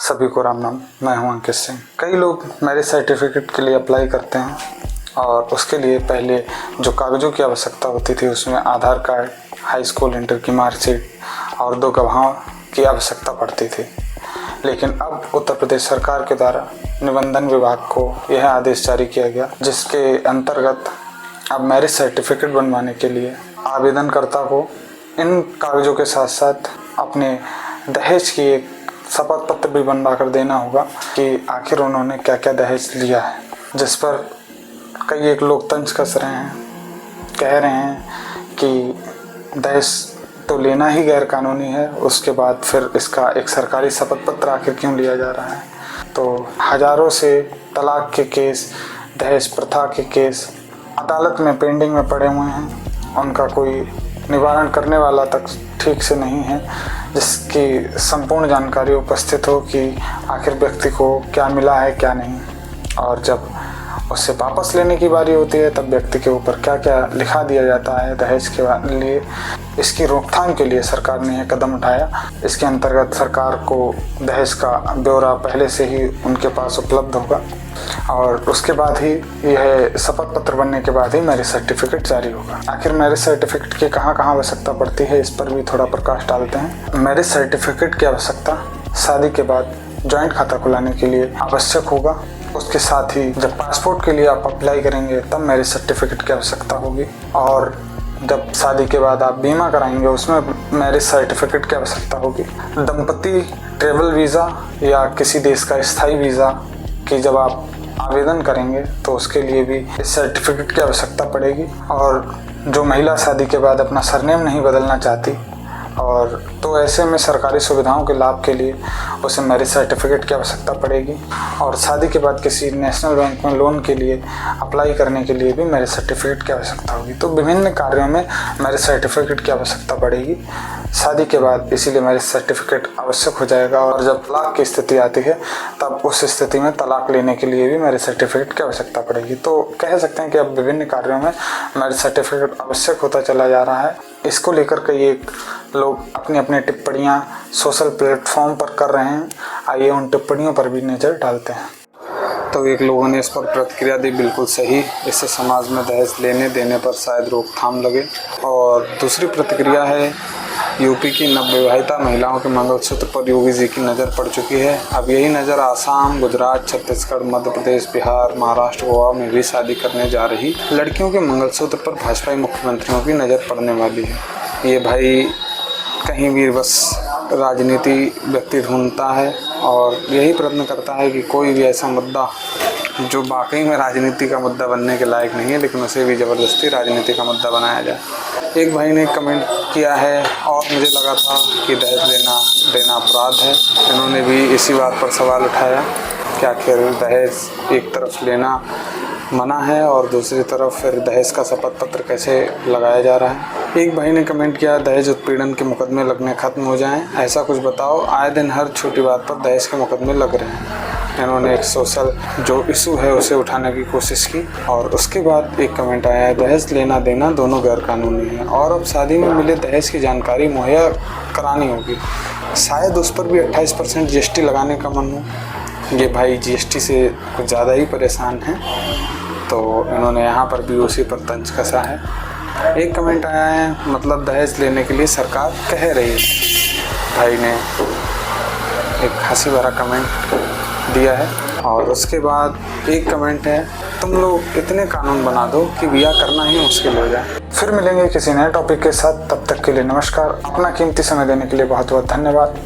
सभी को राम नाम। मैं हूं अंकित सिंह। कई लोग मैरिज सर्टिफिकेट के लिए अप्लाई करते हैं और उसके लिए पहले जो कागज़ों की आवश्यकता होती थी उसमें आधार कार्ड, हाई स्कूल इंटर की मार्कशीट और 2 गवाहों की आवश्यकता पड़ती थी। लेकिन अब उत्तर प्रदेश सरकार के द्वारा निबंधन विभाग को यह आदेश जारी किया गया जिसके अंतर्गत अब मैरिज सर्टिफिकेट बनवाने के लिए आवेदनकर्ता को इन कागज़ों के साथ साथ अपने दहेज की एक शपथ पत्र भी बनवा कर देना होगा कि आखिर उन्होंने क्या क्या दहेज लिया है, जिस पर कई एक लोग तंज कस रहे हैं, कह रहे हैं कि दहेज तो लेना ही गैर कानूनी है, उसके बाद फिर इसका एक सरकारी शपथ पत्र आखिर क्यों लिया जा रहा है। तो हज़ारों से तलाक के केस, दहेज प्रथा के केस अदालत में पेंडिंग में पड़े हुए हैं, उनका कोई निवारण करने वाला तक ठीक से नहीं है जिसकी संपूर्ण जानकारी उपस्थित हो कि आखिर व्यक्ति को क्या मिला है क्या नहीं, और जब उससे वापस लेने की बारी होती है तब व्यक्ति के ऊपर क्या क्या लिखा दिया जाता है दहेज के लिए। इसकी रोकथाम के लिए सरकार ने यह कदम उठाया। इसके अंतर्गत सरकार को दहेज का ब्यौरा पहले से ही उनके पास उपलब्ध होगा और उसके बाद ही यह शपथ पत्र बनने के बाद ही मैरिज सर्टिफिकेट जारी होगा। आखिर मैरिज सर्टिफिकेट की कहाँ कहाँ आवश्यकता पड़ती है, इस पर भी थोड़ा प्रकाश डालते हैं। मैरिज सर्टिफिकेट की आवश्यकता शादी के बाद जॉइंट खाता खुलाने के लिए आवश्यक होगा। उसके साथ ही जब पासपोर्ट के लिए आप अप्लाई करेंगे तब मैरिज सर्टिफिकेट की आवश्यकता होगी, और जब शादी के बाद आप बीमा कराएंगे उसमें मैरिज सर्टिफिकेट की आवश्यकता होगी। दंपति ट्रैवल वीज़ा या किसी देश का स्थायी वीज़ा की जब आप आवेदन करेंगे तो उसके लिए भी इस सर्टिफिकेट की आवश्यकता पड़ेगी। और जो महिला शादी के बाद अपना सरनेम नहीं बदलना चाहती और तो ऐसे में सरकारी सुविधाओं के लाभ के लिए उसे मैरिज सर्टिफिकेट की आवश्यकता पड़ेगी। और शादी के बाद किसी नेशनल बैंक में लोन के लिए अप्लाई करने के लिए भी मैरिज सर्टिफिकेट की आवश्यकता होगी। तो विभिन्न कार्यों में मैरिज सर्टिफिकेट की आवश्यकता पड़ेगी शादी के बाद, इसीलिए मैरिज सर्टिफिकेट आवश्यक हो जाएगा। और जब तलाक की स्थिति आती है तब उस स्थिति में तलाक लेने के लिए भी मैरिज सर्टिफिकेट की आवश्यकता पड़ेगी। तो कह सकते हैं कि अब विभिन्न कार्यों में मैरिज सर्टिफिकेट आवश्यक होता चला जा रहा है। इसको लेकर कई एक लोग अपनी अपनी टिप्पणियां सोशल प्लेटफॉर्म पर कर रहे हैं। आइए उन टिप्पणियों पर भी नज़र डालते हैं। तो एक लोगों ने इस पर प्रतिक्रिया दी, बिल्कुल सही, इससे समाज में दहेज लेने देने पर शायद रोकथाम लगे। और दूसरी प्रतिक्रिया है, यूपी की नवविवाहिता महिलाओं के मंगलसूत्र पर योगी जी की नज़र पड़ चुकी है। अब यही नज़र आसाम, गुजरात, छत्तीसगढ़, मध्य प्रदेश, बिहार, महाराष्ट्र, गोवा में भी शादी करने जा रही लड़कियों के मंगलसूत्र पर भाजपाई मुख्यमंत्रियों की नज़र पड़ने वाली है। ये भाई कहीं भी बस राजनीति व्यक्ति ढूंढता है और यही प्रयत्न करता है कि कोई भी ऐसा मुद्दा जो वाकई में राजनीति का मुद्दा बनने के लायक नहीं है लेकिन उसे भी ज़बरदस्ती राजनीति का मुद्दा बनाया जाए। एक भाई ने कमेंट किया है, और मुझे लगा था कि दहेज लेना देना अपराध है। इन्होंने भी इसी बात पर सवाल उठाया कि आखिर दहेज एक तरफ लेना मना है और दूसरी तरफ फिर दहेज का शपथ पत्र कैसे लगाया जा रहा है। एक भाई ने कमेंट किया, दहेज उत्पीड़न के मुकदमे लगने खत्म हो जाएं, ऐसा कुछ बताओ, आए दिन हर छोटी बात पर दहेज के मुकदमे लग रहे हैं। इन्होंने एक सोशल जो इशू है उसे उठाने की कोशिश की। और उसके बाद एक कमेंट आया है, दहेज लेना देना दोनों गैर कानूनी है और अब शादी में मिले दहेज की जानकारी मुहैया करानी होगी। शायद उस पर भी 28% GST लगाने का मन हो। ये भाई GST से कुछ ज़्यादा ही परेशान हैं, तो इन्होंने यहाँ पर भी उसी पर तंज कसा है। एक कमेंट आया है, मतलब दहेज लेने के लिए सरकार कह रही है। भाई ने एक हंसी भरा कमेंट दिया है। और उसके बाद एक कमेंट है, तुम लोग इतने कानून बना दो कि ब्याह करना ही मुश्किल हो जाए। फिर मिलेंगे किसी नए टॉपिक के साथ, तब तक के लिए नमस्कार। अपना कीमती समय देने के लिए बहुत बहुत धन्यवाद।